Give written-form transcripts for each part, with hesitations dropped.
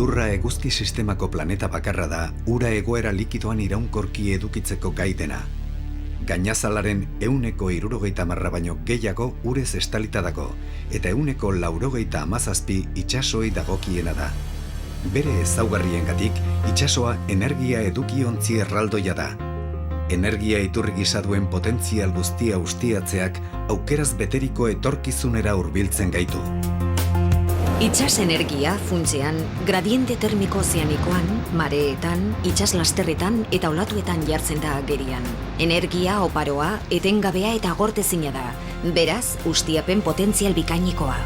Lurra eguzki sistemako planeta bakarra da, ura egoera likidoan iraunkorki edukitzeko gai dena. Gainazalaren 70% baino gehiago urez estalita dago, eta 97% itsasoi dagokiena da. Bere ezaugarriengatik, itsasoa energia edukiontzi erraldoia da. Energia iturri gisa duen potentzial guztia ustiatzeak aukeraz beteriko etorkizunera hurbiltzen gaitu. Itsas energia funtsean gradiente termiko ozeanikoan, mareetan, itsaslasterretan eta olatuetan jartzen da agerian. Energia oparoa, etengabea eta agortezina da. Beraz, ustiapen potentzial bikainikoa.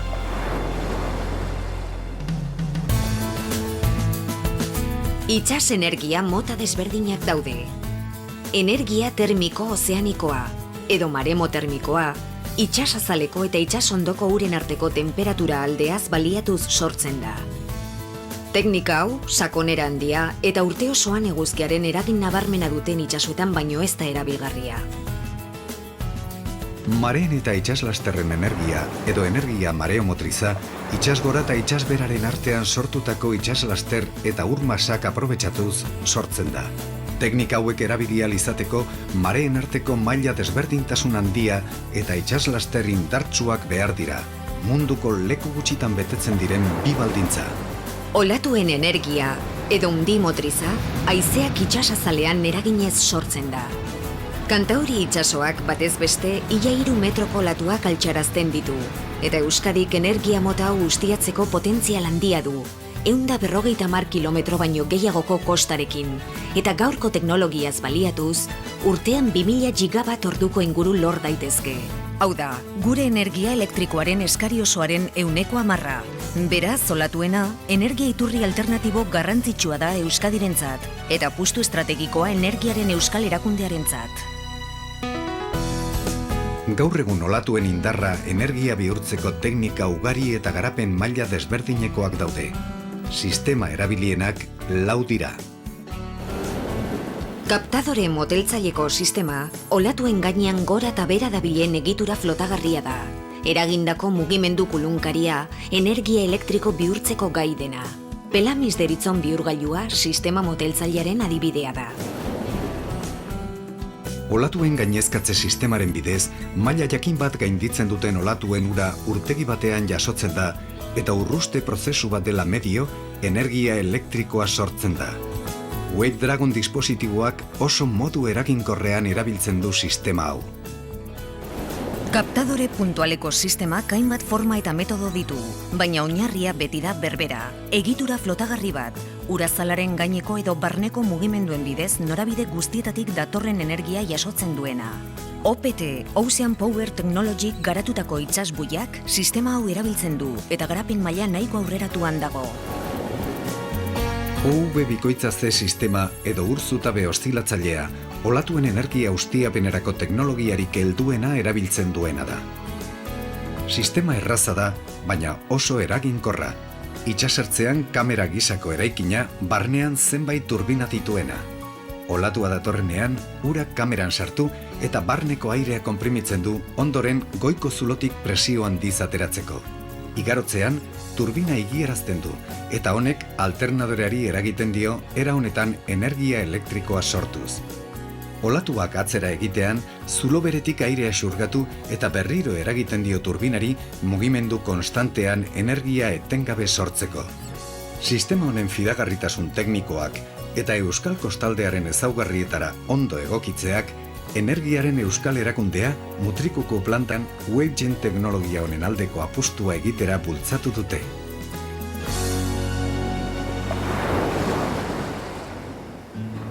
Itsas energia mota desberdinak daude. Energia termiko ozeanikoa, edo maremotermikoa, itsasazaleko eta itsasondoko uren arteko temperatura aldeaz baliatuz sortzen da. Teknika hau, sakonera handia eta urte osoan eguzkiaren eragin nabarmena duten itsasoetan baino ez da erabilgarria. Mareen eta itsaslasterren energia, edo energia mareomotriza, itsasgora eta itsasberaren artean sortutako itsaslaster eta ur-masak aprobetxatuz sortzen da. Teknika hauek erabili ahal izateko, mareen arteko maila desberdintasun handia eta itsaslaster indartsuak behar dira. Munduko leku gutxitan betetzen diren bi baldintza. Olatuen energia, edo undi motriza, haizeak itsasazalean eraginez sortzen da. Kantauri itsasoak batez beste ia 3 metroko olatuak altxarazten ditu, eta Euskadik energia mota hau ustiatzeko potentzial handia du. 150 kilometro baino gehiagoko kostarekin, eta gaurko teknologiaz baliatuz, urtean 2000 gigabat orduko inguru lor daitezke. Hau da, gure energia elektrikoaren eskari osoaren 10%. Beraz, olatuena, energia iturri alternatibo garrantzitsua da Euskadirentzat, eta apustu estrategikoa energiaren euskal erakundearentzat. Gaur egun olatuen indarra energia bihurtzeko teknika ugari eta garapen maila desberdinekoak daude. Sistema erabilienak 4 dira. Kaptadore moteltzaileko sistema, olatuen gainean gora eta bera dabilen egitura flotagarria da. Eragindako mugimendu kulunkaria, energia elektriko bihurtzeko gai dena. Pelamiz deritzon bihurgailua sistema moteltzailearen adibidea da. Olatuen gainezkatze sistemaren bidez, maila jakin bat gainditzen duten olatuen ura urtegi batean jasotzen da, eta urruste prozesu bat dela medio, energia elektrikoa sortzen da. Wave Dragon dispositiboak oso modu eraginkorrean erabiltzen du sistema hau. Kaptadore puntualeko sistemak hainbat forma eta metodo ditu, baina oinarria beti da berbera. Egitura flotagarri bat, urazalaren gaineko edo barneko mugimenduen bidez norabide guztietatik datorren energia jasotzen duena. OPT, Ocean Power Technology garatutako itsasbuiak sistema hau erabiltzen du eta garapen maila nahiko aurreratuan dago. OV bikoitza C sistema edo ur-zutabe oszilatzailea, olatuen energia ustiapenerako teknologiarik helduena erabiltzen duena da. Sistema erraza da, baina oso eraginkorra. Itsasertzean kamera gisako eraikina, barnean zenbait turbina dituena. Olatua datorrenean, ura kameran sartu eta barneko airea konprimitzen du ondoren goiko zulotik presio handiz ateratzeko. Igarotzean, turbina igierazten du, eta honek alternadoreari eragiten dio era honetan energia elektrikoa sortuz. Olatuak atzera egitean, zulo beretik airea xurgatu eta berriro eragiten dio turbinari mugimendu konstantean energia etengabe sortzeko. Sistema honen fidagarritasun teknikoak eta euskal kostaldearen ezaugarrietara ondo egokitzeak, energiaren euskal erakundea Mutrikuko plantan WaveGen teknologia honen aldeko apustua egitera bultzatu dute.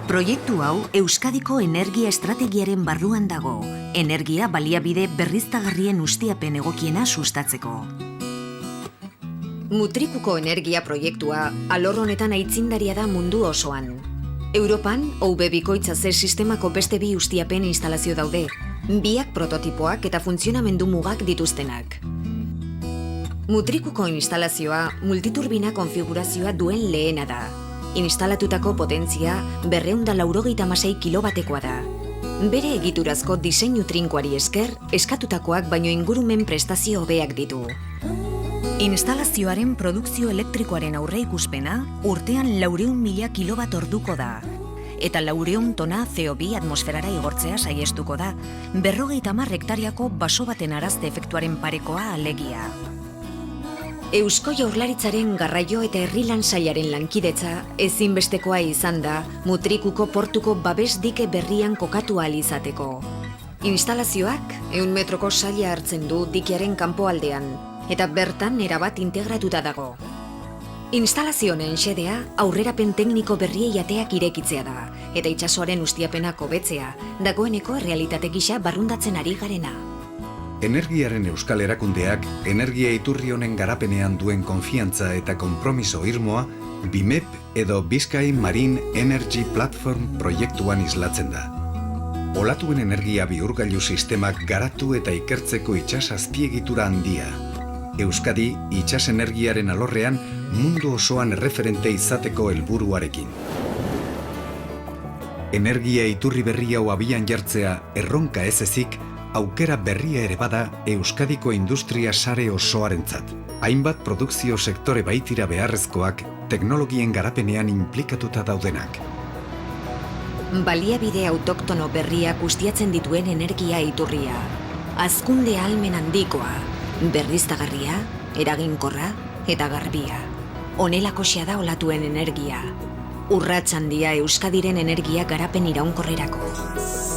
Proiektu hau Euskadiko energia estrategiaren barruan dago, energia baliabide berriztagarrien ustiapen egokiena sustatzeko. Mutrikuko energia proiektua alor honetan aitzindaria da mundu osoan. Europan, OV bikoitza C sistemako beste 2 ustiapen instalazio daude, biak prototipoak eta funtzionamendu mugak dituztenak. Mutrikuko instalazioa multiturbina konfigurazioa duen lehena da. Instalatutako potentzia 296 kilobatekoa da. Bere egiturazko diseinu trinkoari esker, eskatutakoak baino ingurumen prestazio hobeak ditu. Instalazioaren produkzio elektrikoaren aurreikuspena urtean 400.000 kilowatt orduko da. Eta 400 tona CO2 atmosferara igortzea saiestuko da, 50 hektariako baso baten arazte efektuaren parekoa alegia. Eusko Jaurlaritzaren garraio eta herrilan sailaren lankidetza ezinbestekoa izan da Mutrikuko portuko babes dike berrian kokatu ahal izateko. Instalazioak 100 metroko saila hartzen du dikearen kanpoaldean, eta bertan erabat integratuta dago. Instalazio honen xedea aurrerapen tekniko berriei ateak irekitzea da, eta itsasoaren ustiapenak hobetzea, dagoeneko errealitate gisa barrundatzen ari garena. Energiaren Euskal Erakundeak energia iturri honen garapenean duen konfiantza eta konpromiso irmoa BIMEP edo Bizkai Marine Energy Platform proiektuan islatzen da. Olatuen energia bihurgailu sistemak garatu eta ikertzeko itsas azpiegitura handia. Euskadi itsas energiaren alorrean mundu osoan erreferente izateko helburuarekin. Energia iturri berri hau abian jartzea erronka ez ezik, aukera berria ere bada Euskadiko industria sare osoarentzat. Hainbat produkzio sektore baitira beharrezkoak teknologien garapenean inplikatuta daudenak. Baliabide autoktono berriak ustiatzen dituen energia iturria. Hazkunde ahalmen handikoa, berriztagarria, eraginkorra eta garbia. Honelakoxea da olatuen energia. Urrats handia Euskadiren energia garapen iraunkorrerako.